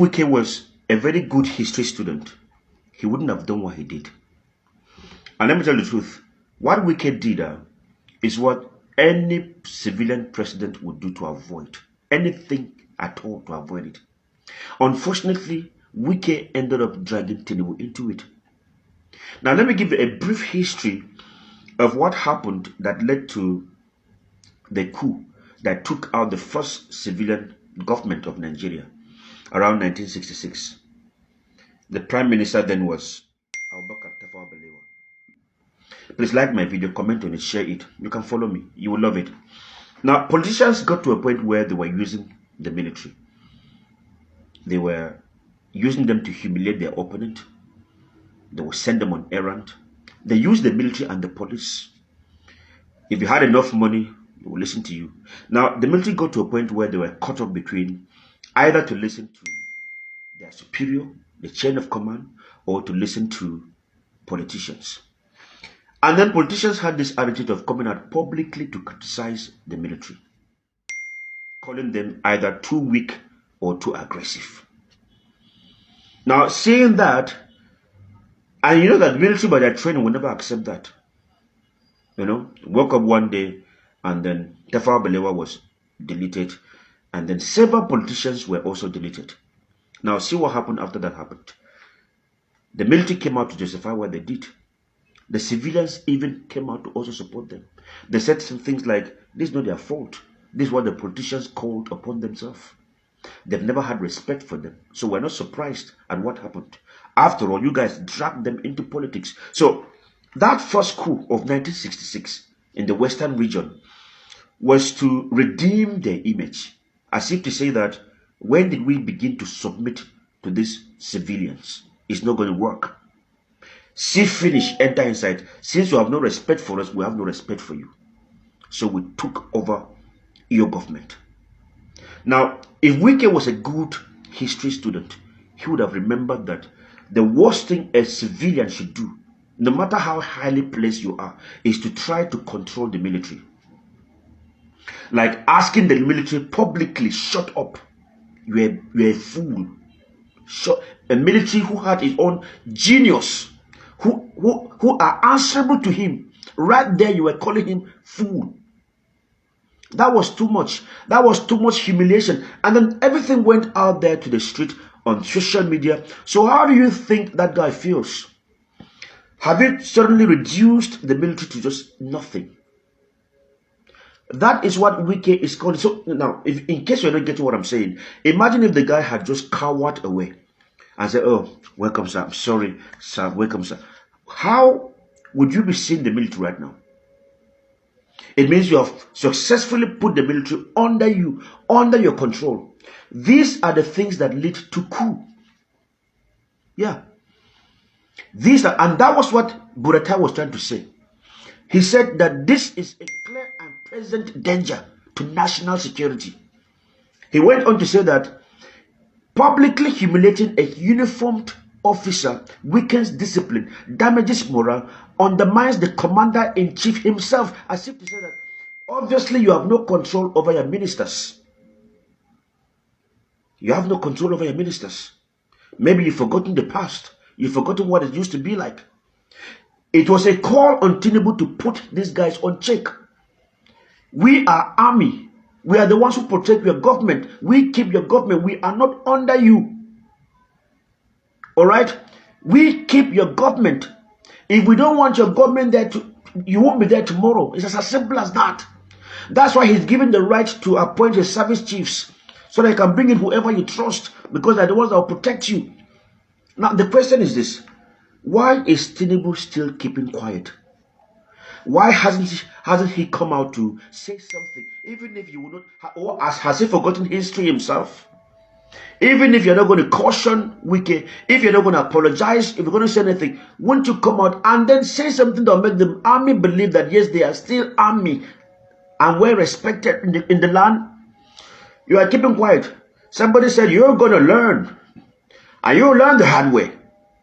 Wike was a very good history student, he wouldn't have done what he did. And let me tell you the truth, what Wike did is what any civilian president would do to avoid anything at all, to avoid it. Unfortunately, Wike ended up dragging Tinubu into it. Now, let me give you a brief history of what happened that led to the coup that took out the first civilian government of Nigeria around 1966. The prime minister then was Abubakar Tafawa Balewa. Please like my video, comment on it, share it. You can follow me. You will love it. Now, politicians got to a point where they were using the military. They were using them to humiliate their opponent. They would send them on errand. They used the military and the police. If you had enough money, they would listen to you. Now, the military got to a point where they were caught up between either to listen to their superior, the chain of command, or to listen to politicians. And then politicians had this attitude of coming out publicly to criticize the military, calling them either too weak or too aggressive. Now, saying that, and you know that military by their training will never accept that. You know, woke up one day and then Tafawa Balewa was deleted, and then several politicians were also deleted. Now, see what happened after that happened. The military came out to justify what they did. The civilians even came out to also support them. They said some things like, this is not their fault. This is what the politicians called upon themselves. They've never had respect for them. So we're not surprised at what happened. After all, you guys dragged them into politics. So that first coup of 1966 in the Western region was to redeem their image. As if to say that, when did we begin to submit to these civilians? It's not going to work. See finish, enter inside. Since you have no respect for us, we have no respect for you. So we took over your government. Now, if Wike was a good history student, he would have remembered that the worst thing a civilian should do, no matter how highly placed you are, is to try to control the military. Like asking the military publicly, shut up. You're a fool. A military who had his own genius, who are answerable to him. Right there, you were calling him fool. That was too much. That was too much humiliation. And then everything went out there to the street on social media. So how do you think that guy feels? Have you suddenly reduced the military to just nothing? That is what Wike is calling. So now, in case you're not getting what I'm saying, imagine if the guy had just cowered away and said, oh, welcome, sir. I'm sorry, sir. Welcome, sir. How would you be seeing the military right now? It means you have successfully put the military under you, under your control. These are the things that lead to coup. Yeah. And that was what Buratai was trying to say. He said that this is a clear and present danger to national security. He went on to say that publicly humiliating a uniformed officer weakens discipline, damages morale, undermines the commander-in-chief himself, as if to say that obviously you have no control over your ministers. You have no control over your ministers. Maybe you've forgotten the past. You've forgotten what it used to be like. It was a call on Tinubu to put these guys on check. We are army. We are the ones who protect your government. We keep your government. We are not under you. All right? We keep your government. If we don't want your government there, you won't be there tomorrow. It's as simple as that. That's why he's given the right to appoint the service chiefs so they can bring in whoever you trust, because they're the ones that will protect you. Now, the question is this. Why is Tinubu still keeping quiet? Why hasn't he come out to say something? Even if you will not, or has he forgotten history himself? Even if you're not going to caution Wike, if you're not going to apologize, if you're going to say anything, won't you come out and then say something that will make the army believe that yes, they are still army and well respected in the land? You are keeping quiet. Somebody said you're going to learn, and you'll learn the hard way.